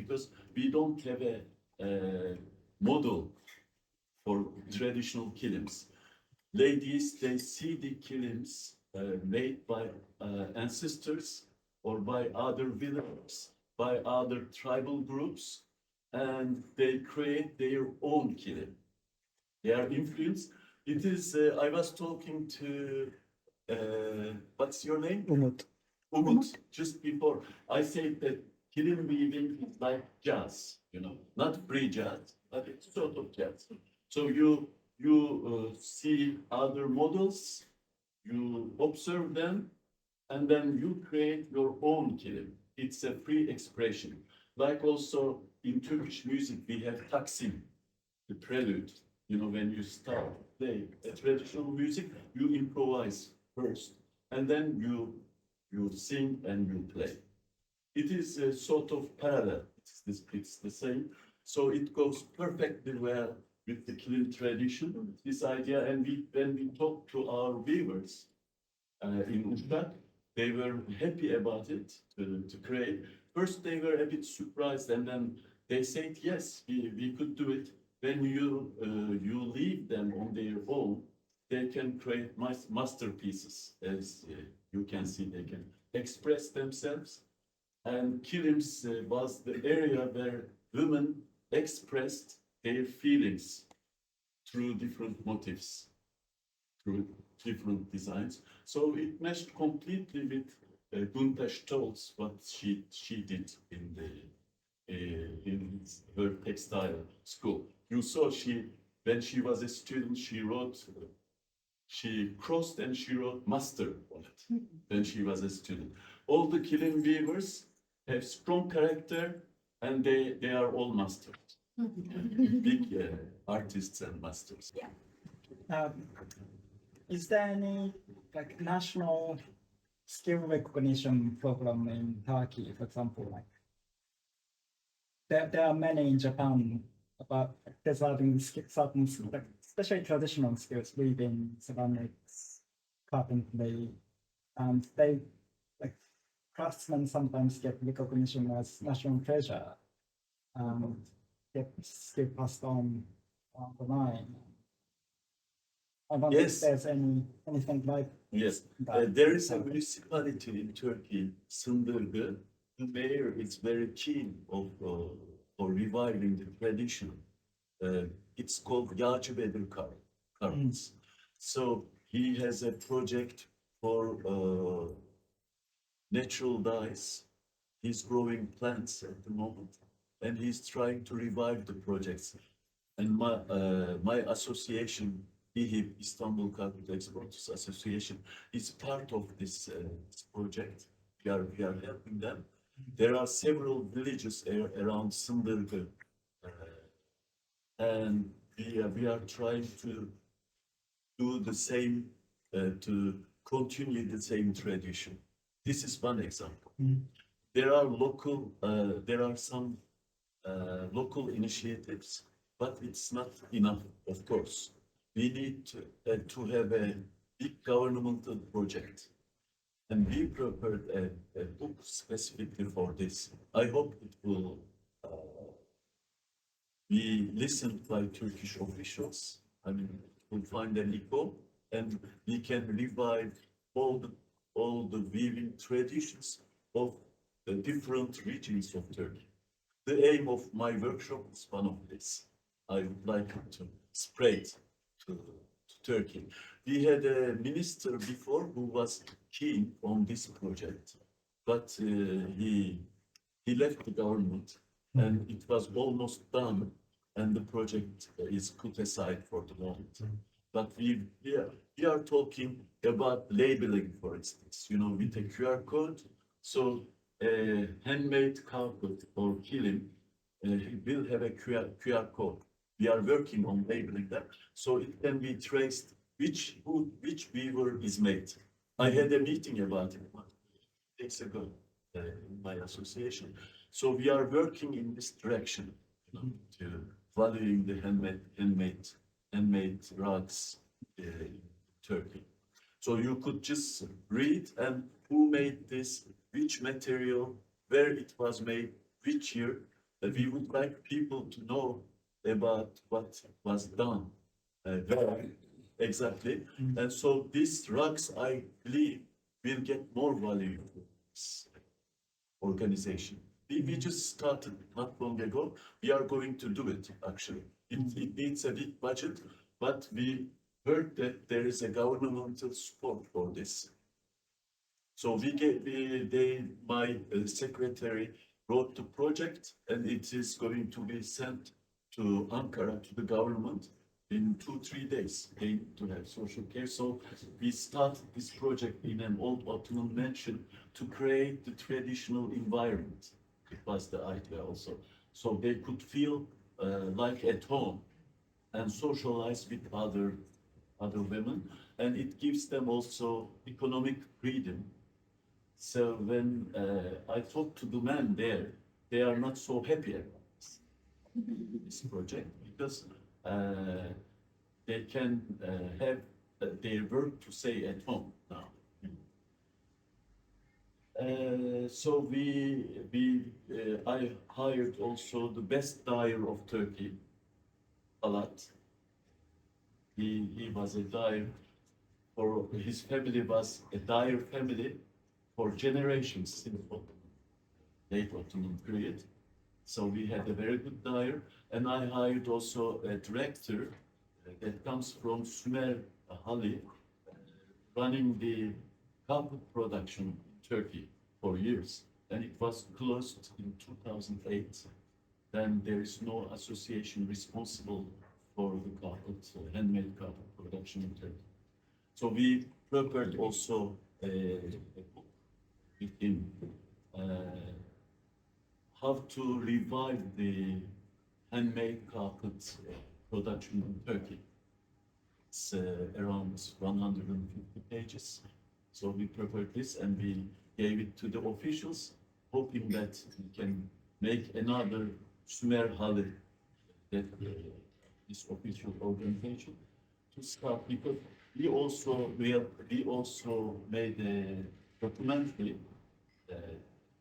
because we don't have a model for traditional kilims. Ladies, they see the kilims made by ancestors or by other villagers, by other tribal groups, and they create their own kilim. They are influenced. It is, I was talking to, what's your name? Umut. Umut, just before. I said that kilim weaving is like jazz, you know, not free jazz, but it's sort of jazz. So you see other models, you observe them, and then you create your own kilim. It's a free expression. Like also in Turkish music, we have taksim, the prelude. You know, when you start play a traditional music, you improvise first, and then you sing and you play. It is a sort of parallel. It's the same. So it goes perfectly well with the kilim tradition, this idea. And when we talk to our viewers in Uşak, they were happy about it to create. First, they were a bit surprised, and then they said, yes, we could do it. When you leave them on their own, they can create masterpieces. As you can see, they can express themselves. And kilims was the area where women expressed their feelings through different motifs, through different designs. So it matched completely with Gunta Stolz, what she did in her textile school. You saw when she was a student, she crossed and she wrote master on it when she was a student. All the kilim weavers have strong character, and they are all masters, big artists and masters. Is there any like national skill recognition program in Turkey, for example? Like there are many in Japan about developing certain, like, especially traditional skills, weaving, ceramics, carpentry, and they like craftsmen sometimes get recognition as national treasure, get skill passed on the line. I wonder if Yes. there's anything like Yes, that. there is a municipality in Turkey, Sındırgı. The mayor is very keen for reviving the tradition. It's called Yağcıbedir Carpets. So he has a project for natural dyes. He's growing plants at the moment, and he's trying to revive the projects. And my association, İHİB, İstanbul Carpet Exporters Association, is part of this project. We are helping them. There are several villages around Sındırgı, and we are trying to do the same, to continue the same tradition. This is one example. There are some local initiatives, but it's not enough, of course. We need to have a big governmental project, and we prepared a book specifically for this. I hope it will be listened by Turkish officials. I mean, we'll find an echo, and we can revive all the weaving traditions of the different regions of Turkey. The aim of my workshop is one of this. I would like to spread to Turkey. We had a minister before who was keen on this project, but he left the government, and it was almost done, and the project is put aside for the moment. But we are talking about labeling, for instance, you know, with a QR code. So handmade carpet or kilim will have a QR code. We are working on labeling that, so it can be traced which weaver is made. I had a meeting about it weeks ago in my association. So we are working in this direction, you know, to valuing the handmade rugs in Turkey. So you could just read and who made this, which material, where it was made, which year, We would like people to know about what was done, where exactly. And so these rugs, I believe, will get more value to this organization. We just started not long ago. We are going to do it, actually. It needs a big budget, but we heard that there is a governmental support for this. So my secretary wrote the project, and it is going to be sent to Ankara, to the government, in 2-3 days. They need to have social care. So we started this project in an old Ottoman mansion to create the traditional environment. It was the idea also. So they could feel like at home and socialize with other women, and it gives them also economic freedom. So when I talk to the men there, they are not so happy about this project because they can have their work to say at home now. So I hired also the best dyer of Turkey, Alat. He was a dyer, for his family was a dyer family for generations since late Ottoman period. So we had a very good dyer, and I hired also a director that comes from Sümer Hali, running the carpet production in Turkey for years, and it was closed in 2008. Then there is no association responsible for the carpet, handmade carpet production in Turkey. So we prepared also a book with him, how to revive the handmade carpet production in Turkey. It's around 150 pages. So we prepared this and we gave it to the officials, hoping that we can make another Sümer Hali, that this official organization, to start, because we also made a documentary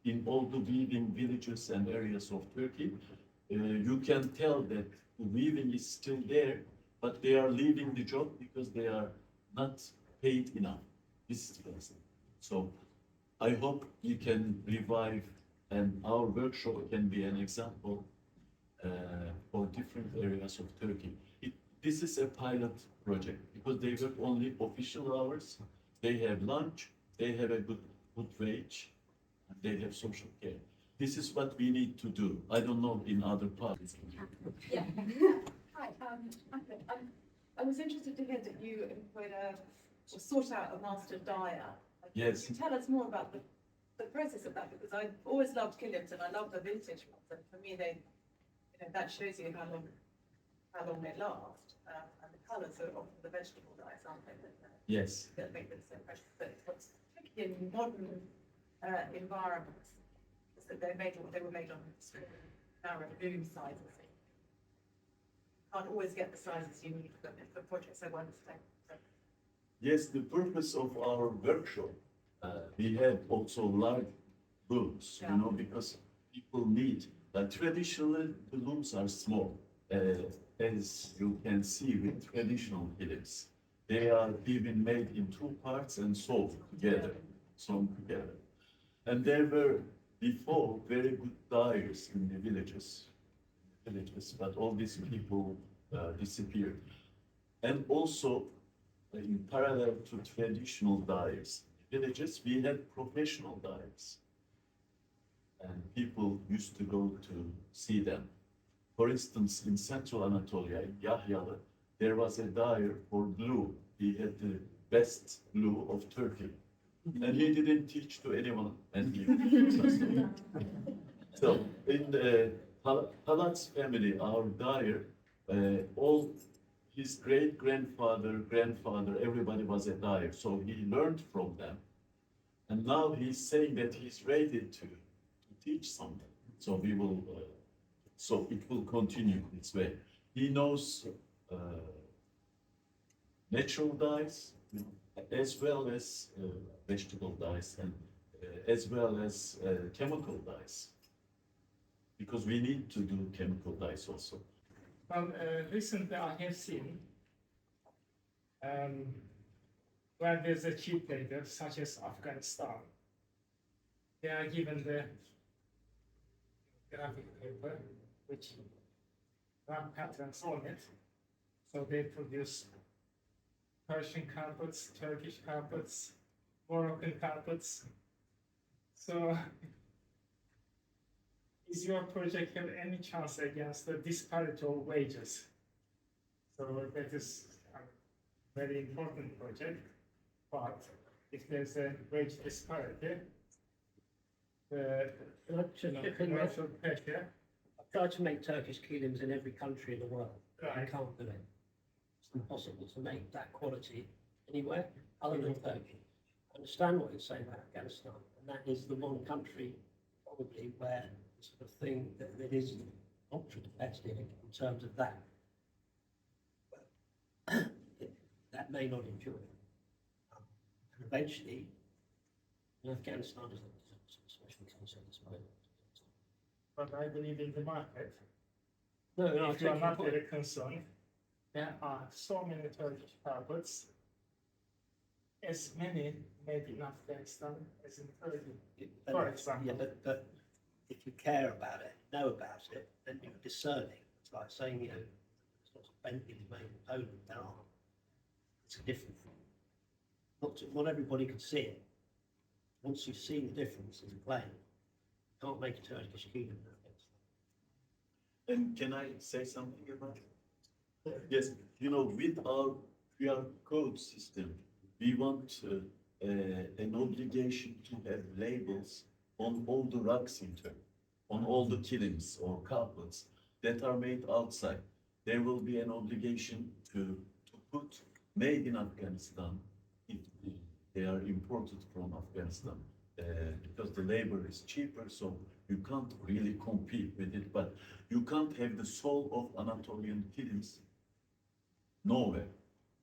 in all the weaving villages and areas of Turkey. You can tell that the weaving is still there, but they are leaving the job because they are not paid enough. This is the lesson. So I hope you can revive, and our workshop can be an example for different areas of Turkey. This is a pilot project because they work only official hours, they have lunch, they have a good wage, and they have social care. This is what we need to do. I don't know in other parts. Yeah. Hi, Ahmed. I was interested to hear that you employed or sought out a master dyer. Yes. Can you tell us more about the process of that? Because I always loved kilims and I love the vintage ones. And for me, that shows you how long they last. And the colours are often the vegetable dyes, aren't they? Yes. That make them so precious. But what's tricky in modern environments is that they were made on narrow boom sizes. Can't always get the sizes you need for projects I understand. Yes, the purpose of our workshop, we have also large looms, Yeah. because people need. Traditionally, the looms are small, as you can see with traditional kilims. They are even made in two parts and sewn together. And there were before very good dyers in the villages, but all these people disappeared. And also, in parallel to traditional dyers in villages, we had professional dyers. And people used to go to see them. For instance, in Central Anatolia, in Yahyalı, there was a dyer for blue. He had the best blue of Turkey. And he didn't teach to anyone. And he so in the Talat's family, our dyer, all his grandfather, everybody was a dyer. So he learned from them. And now he's saying that he's ready to teach something. So we will, so it will continue this way. He knows natural dyes, as well as vegetable dyes, and as well as chemical dyes. because we need to do chemical dyes also. Well, recently I have seen where there's a cheap labor, such as Afghanistan, they are given the graphic paper which have patterns on it. So they produce Persian carpets, Turkish carpets, Moroccan carpets. So is your project have any chance against the disparity of wages? So that is a very important project, but if there's a wage disparity, the commercial pressure. I've tried to make Turkish kilims in every country in the world. I Right. can't do it. It's impossible to make that quality anywhere other than Turkey. I understand what you're saying about Afghanistan, and that is the one country probably where the sort of thing that is ultra competitive in terms of that. But that may not endure. And eventually, Afghanistan is a special case at this moment. But I believe in the market. No, no, I If you are take your not point. very concerned, there are so many Turkish carpets, as many made in Afghanistan as in Turkey. For example. Yeah, but if you care about it, know about it, then you're discerning. It's like saying, there's lots of Bentleys made in Poland. There are. It's a different thing. Not everybody can see it. Once you've seen the difference in the plane, you can't make a Turkish kingdom in Afghanistan. And can I say something about it? Yes, with our QR code system, we want an obligation to have labels on all the rugs in Turkey, on all the kilims or carpets that are made outside. There will be an obligation to put made in Afghanistan if they are imported from Afghanistan, because the labor is cheaper, so you can't really compete with it. But you can't have the soul of Anatolian kilims nowhere,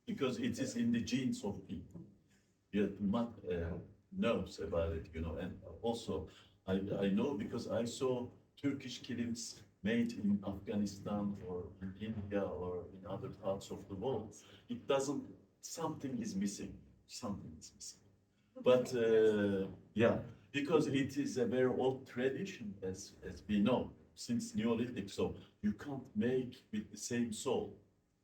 because it is in the genes of people. You must knows about it, and also I know because I saw Turkish kilims made in Afghanistan or in India or in other parts of the world. It doesn't. Something is missing. Something is missing. But yeah, because it is a very old tradition, as we know, since Neolithic. So you can't make with the same soul.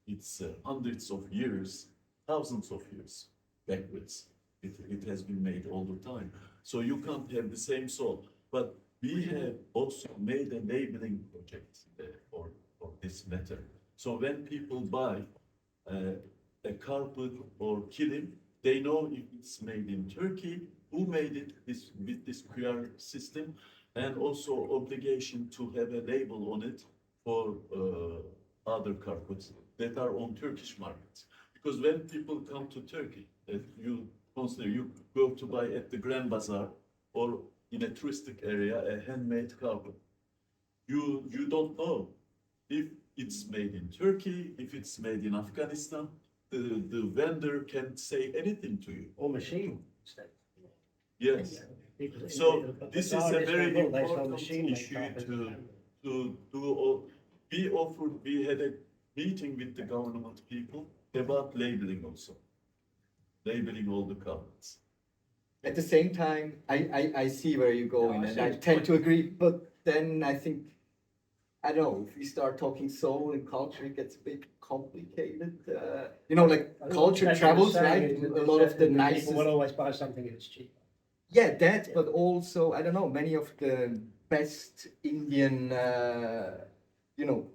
It's hundreds of years, thousands of years backwards. It has been made all the time. So you can't have the same soul. But we have also made a labeling project for this matter. So when people buy a carpet or kilim, they know if it's made in Turkey, who made it with this QR system, and also obligation to have a label on it for other carpets that are on Turkish markets. Because when people come to Turkey, you go to buy at the Grand Bazaar or in a touristic area a handmade carpet. You don't know if it's made in Turkey, if it's made in Afghanistan. The vendor can say anything to you. Or machine instead. Yes. So this is a very important issue to do. We had a meeting with the government people about labeling also. Labeling all the carpets. At the same time, I see where you're going, No, I and see I your tend point. to agree. But then I think, I don't know, if we start talking soul and culture, it gets a bit complicated. Like culture travels, right? A lot of the nicest. People will always buy something that's cheaper. Yeah, that, but also, I don't know, many of the best Indian,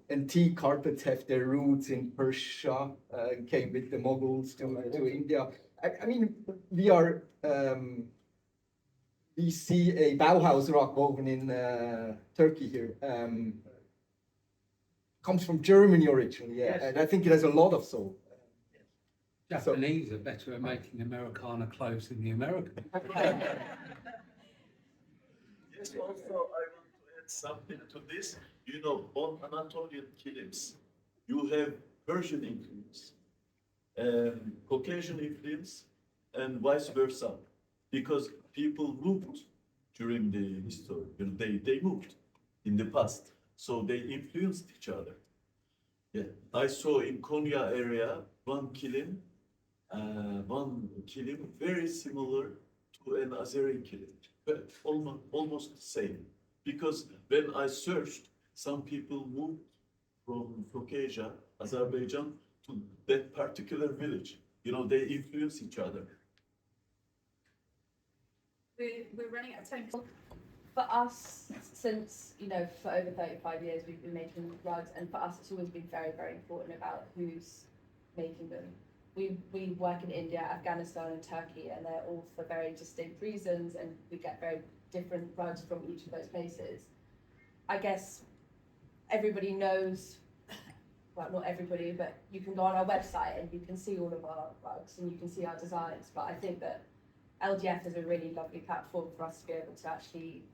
antique carpets have their roots in Persia, came with the Mughals to India. I mean, we see a Bauhaus rug woven in Turkey here. Comes from Germany originally, yeah, Yes. and I think it has a lot of soul. Japanese are better at making Americana clothes than the American. Yes, also I want to add something to this. On Anatolian kilims, you have Persian influence, Caucasian influence, and vice versa, because people moved during the history. They moved. in the past. So they influenced each other. Yeah, I saw in Konya area one kilim very similar to an Azeri kilim, but almost the same. Because when I searched, some people moved from Caucasia, Azerbaijan, to that particular village. You know, they influence each other. We're running out of time. For us, since, you know, for over 35 years, we've been making rugs, and for us, it's always been very, very important about who's making them. We work in India, Afghanistan, and Turkey, and they're all for very distinct reasons, and we get very different rugs from each of those places. I guess everybody knows, well, not everybody, but you can go on our website and you can see all of our rugs and you can see our designs. But I think that LGF is a really lovely platform for us to be able to actually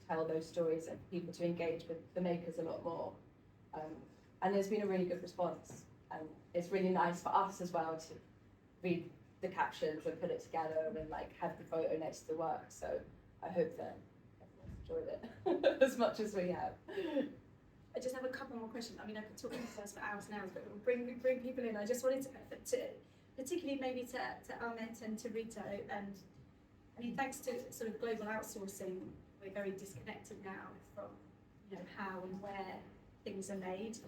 tell those stories and for people to engage with the makers a lot more. And there's been a really good response. And it's really nice for us as well to read the captions and put it together and like have the photo next to the work. So I hope that everyone's enjoyed it as much as we have. I just have a couple more questions. I mean, I could talk to this for hours and hours, but we'll bring people in. I just wanted to particularly maybe to Ahmet and to Rito, and I mean, thanks to sort of global outsourcing, we're very disconnected now from, you know, how and where things are made,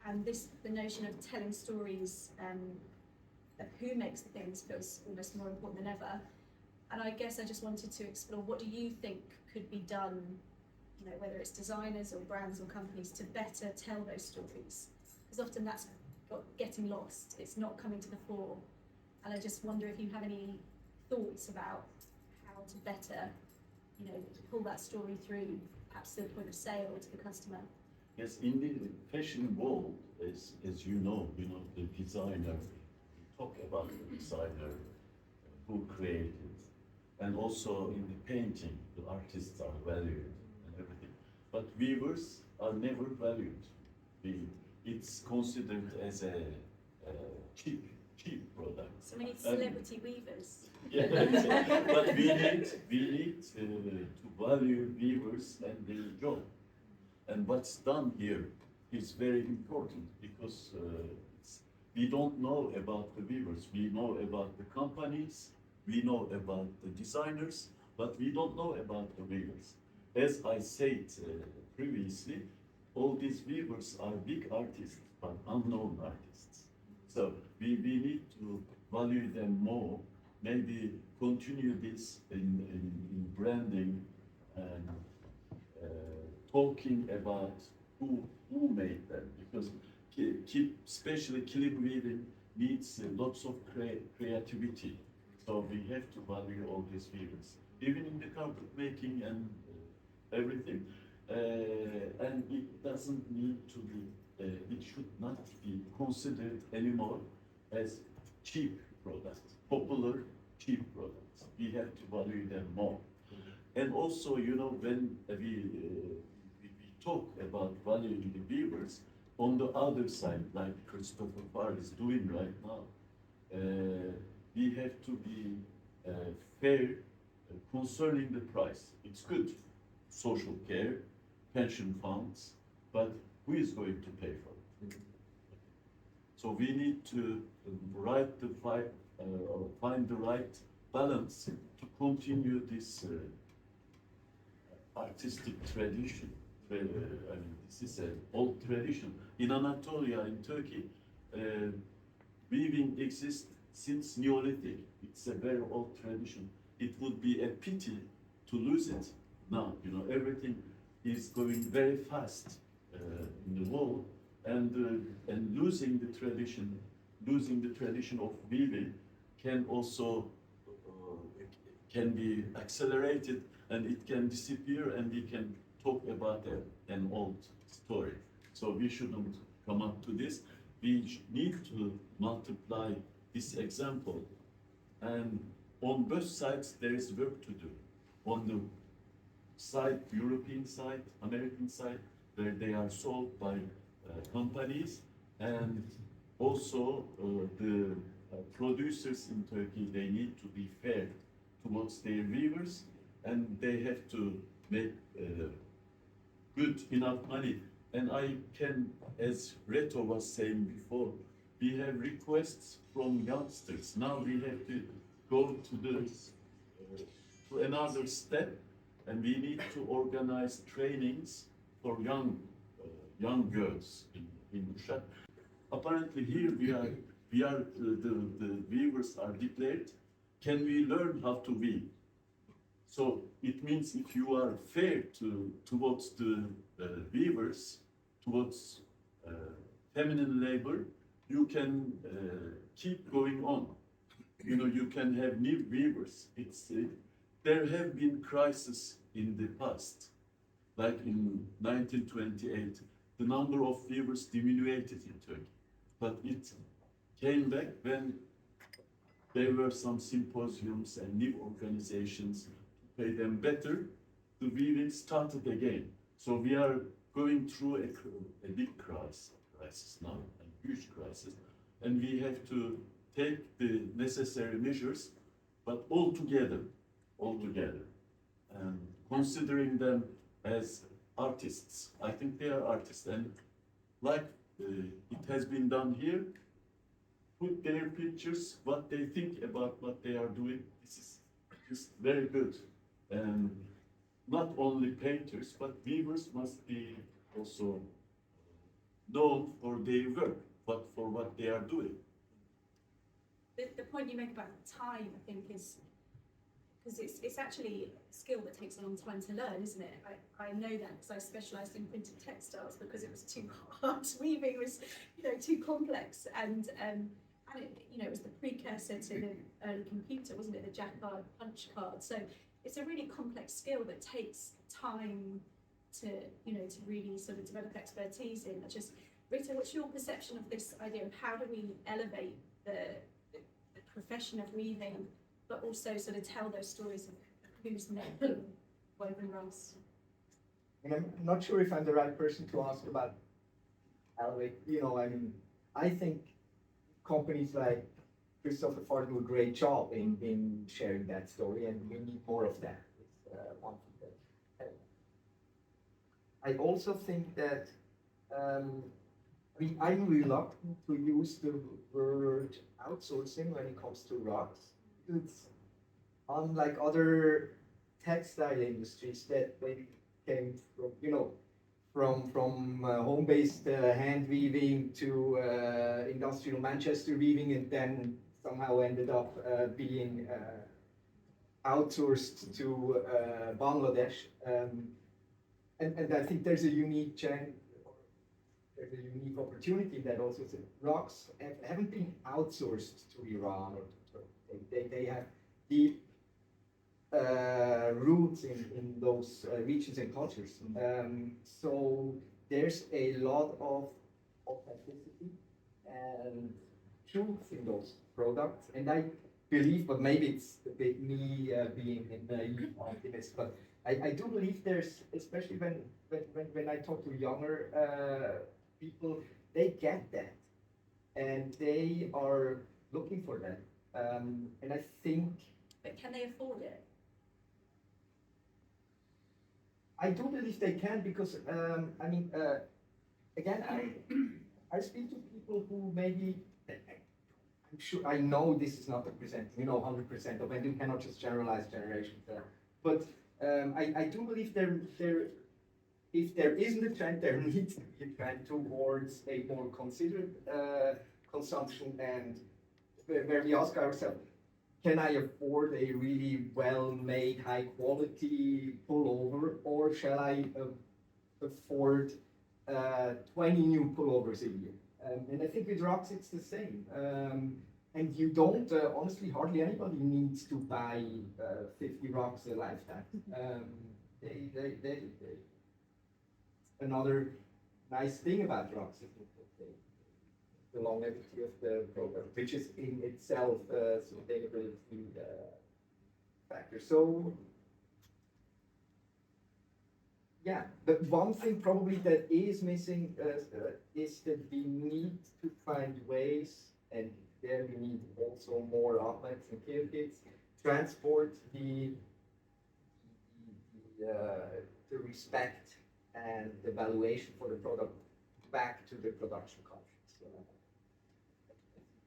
and the notion of telling stories of who makes the things feels almost more important than ever. And I guess I just wanted to explore, what do you think could be done, you know, whether it's designers or brands or companies, to better tell those stories? Because often that's getting lost, it's not coming to the fore. And I just wonder if you have any thoughts about how to better, you know, pull that story through, perhaps to the point of sale to the customer. Yes, in the fashion world, as you know, the designer, we talk about the designer who created, and also in the painting, the artists are valued and everything. But weavers are never valued. It's considered as a cheap product. So we need celebrity weavers. Yeah, but we need to value weavers and their job. And what's done here is very important, because we don't know about the weavers. We know about the companies, we know about the designers, but we don't know about the weavers. As I said previously, all these weavers are big artists, but unknown artists. So we need to value them more, maybe continue this in branding and talking about who made them, because especially kilim weaving needs lots of creativity. So we have to value all these weavers, even in the carpet making and everything. And it doesn't need to be, it should not be considered anymore as cheap products, popular cheap products. We have to value them more. And also, when we talk about valuing the weavers, on the other side, like Christopher Farr is doing right now, we have to be fair concerning the price. It's good, social care, pension funds, but who is going to pay for it? So we need to find the right balance to continue this artistic tradition. I mean, this is an old tradition. In Anatolia, in Turkey, weaving exists since Neolithic. It's a very old tradition. It would be a pity to lose it now. Everything is going very fast in the world, and losing the tradition of weaving can also can be accelerated, and it can disappear, and we can talk about an old story. So we shouldn't come up to this. We need to multiply this example, and on both sides there is work to do. On the side, European side, American side, where they are sold by companies, and also the producers in Turkey, they need to be fair towards their weavers, and they have to make good enough money. And I can, as Reto was saying before, we have requests from youngsters. Now we have to go to the to another step, and we need to organize trainings for young girls in Uşak. Apparently here the weavers are declared. Can we learn how to weave? So it means if you are fair towards the weavers, towards feminine labor, you can keep going on. You know, you can have new weavers. There have been crises in the past, like in 1928, the number of weavers diminuted in Turkey, but it came back when there were some symposiums and new organizations to pay them better. The weaving started again. So we are going through a big crisis now, a huge crisis, and we have to take the necessary measures, but all together, and considering them as artists. I think they are artists, and like it has been done here, put their pictures, what they think about what they are doing. This is just very good. And not only painters, but weavers must be also known for their work, but for what they are doing. The point you make about time, I think, is because it's actually a skill that takes a long time to learn, isn't it? I know that because I specialised in printed textiles because it was too hard. Weaving was, too complex, and it, it was the precursor to the early computer, wasn't it? The Jacquard punch card. So it's a really complex skill that takes time to really sort of develop expertise in. Rita, what's your perception of this idea of how do we elevate the profession of weaving, but also sort of tell those stories of who's making woven rugs? And I'm not sure if I'm the right person to ask about elevate. I think companies like Christopher Ford do a great job in sharing that story, and we need more of that. It's one thing that I also think that I'm reluctant to use the word outsourcing when it comes to rugs. It's unlike other textile industries that maybe came from home-based hand weaving to industrial Manchester weaving, and then somehow ended up being outsourced to Bangladesh. And I think there's a unique opportunity that also rugs haven't been outsourced to Iran or to Turkey. They have deep roots in those regions and cultures. So there's a lot of authenticity and truth in those products. And I believe, but maybe it's a bit me being a naive optimist, but I do believe there's, especially when I talk to younger people, they get that, and they are looking for that. And I think. But can they afford it? I do believe they can, because again, I speak to people who maybe. I'm sure I know this is not representing 100% of, and you cannot just generalize generations there. But I do believe if there isn't a trend, there needs to be a trend towards a more considered consumption, and where we ask ourselves, can I afford a really well-made, high-quality pullover, or shall I afford 20 new pullovers a year? And I think with rugs it's the same. And you don't, honestly, hardly anybody needs to buy 50 rugs a lifetime. Another nice thing about rugs is the longevity of the program, which is in itself a sustainability factor. So, yeah, but one thing probably that is missing is that we need to find ways, and there we need also more outlets and care kits, transport the respect and the valuation for the product back to the production countries. So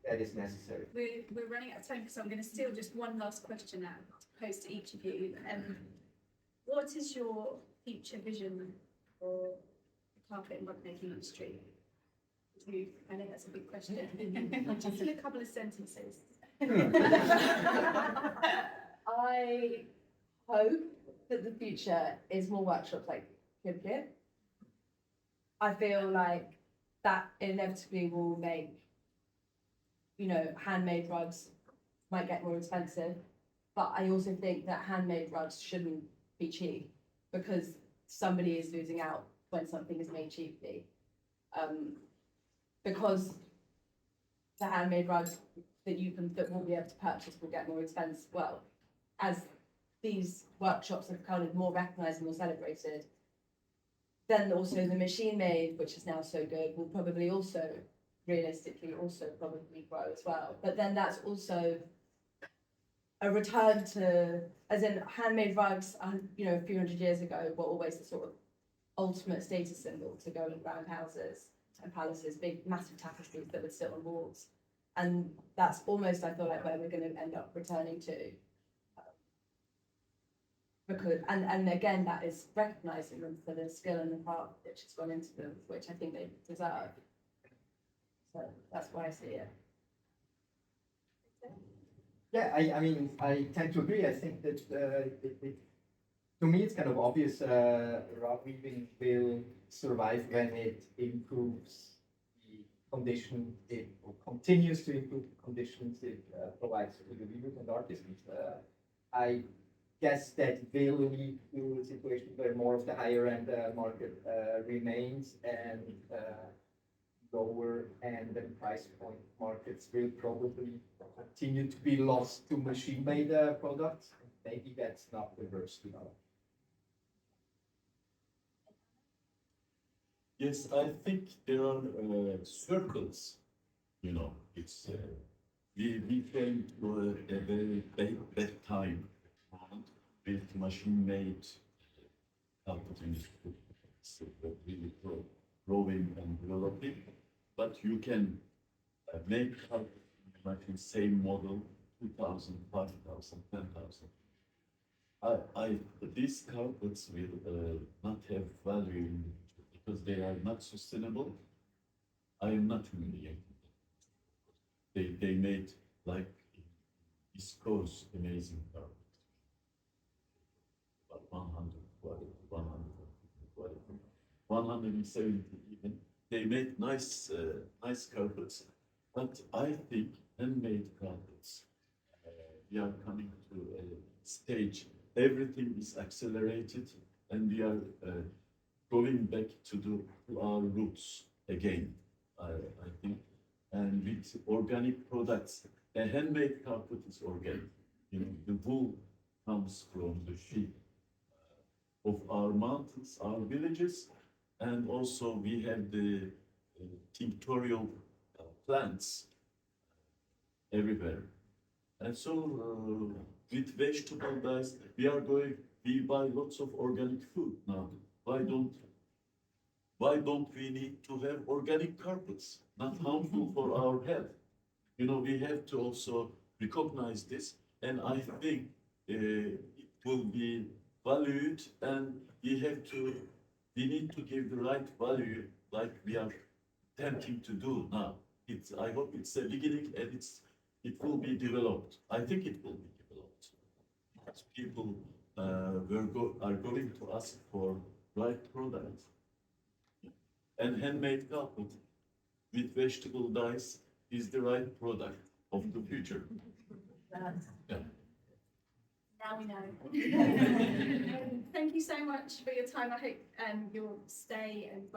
that is necessary. We're running out of time, so I'm going to steal just one last question now to pose to each of you. What is your future vision for the carpet and rug making industry? I know that's a big question. Just in a couple of sentences. I hope that the future is more workshops like KIB. I feel like that inevitably will make, you know, handmade rugs might get more expensive, but I also think that handmade rugs shouldn't be cheap because somebody is losing out when something is made cheaply. Because the handmade rugs that we'll be able to purchase will get more expensive. Well, as these workshops have kind of more recognised and more celebrated, then also the machine made, which is now so good, will probably also realistically also probably grow as well. But then that's also a return to, as in handmade rugs, you know, a few hundred years ago were always the sort of ultimate status symbol to go in round houses and palaces, big massive tapestries that would sit on walls. And that's almost, I feel like, where we're going to end up returning to. Because, and again, that is recognising them for the skill and the craft which has gone into them, which I think they deserve. So that's why I see it. Yeah, I mean, I tend to agree. I think that to me, it's kind of obvious rug weaving will survive when it improves the condition, it continues to improve the conditions it provides to the weavers and artisans. I guess that will lead to a situation where more of the higher end market remains and lower end and price point markets will probably continue to be lost to machine made products. Maybe that's not the worst development. Yes, I think there are circles, you know, it's, we came to a very bad time with machine-made carpet industry. It's really growing and developing, but you can make carpet machine same model, 2,000, 5,000, 10,000. These carpets will not have value in because they are not sustainable. I am not humiliated. They made like East Coast amazing carpet. About 100 quality, 170 even. They made nice carpets, but I think handmade carpets. We are coming to a stage. Everything is accelerated, and we are going back to our roots again. I think, and with organic products, a handmade carpet is organic. You know, the wool comes from the sheep of our mountains, our villages, and also we have the tinctorial plants everywhere. And so with vegetable dyes, we buy lots of organic food now. Why don't we need to have organic carpets, not harmful for our health? You know, we have to also recognize this, and I think it will be valued, and we need to give the right value, like we are attempting to do now. I hope it's a beginning, and it will be developed. I think it will be developed. Because people are going to ask for right products. And handmade carpet with vegetable dyes is the right product of the future. Yeah. Now we know. Thank you so much for your time. I hope you'll stay and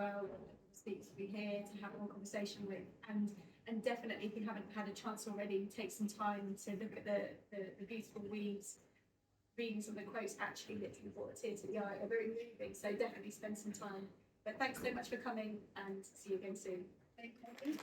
speak to be here to have more conversation with, and definitely if you haven't had a chance already, take some time to look at the beautiful weaves. Reading some of the quotes actually literally brought a tear to the eye, are very moving, so definitely spend some time. But thanks so much for coming, and see you again soon. Thank you.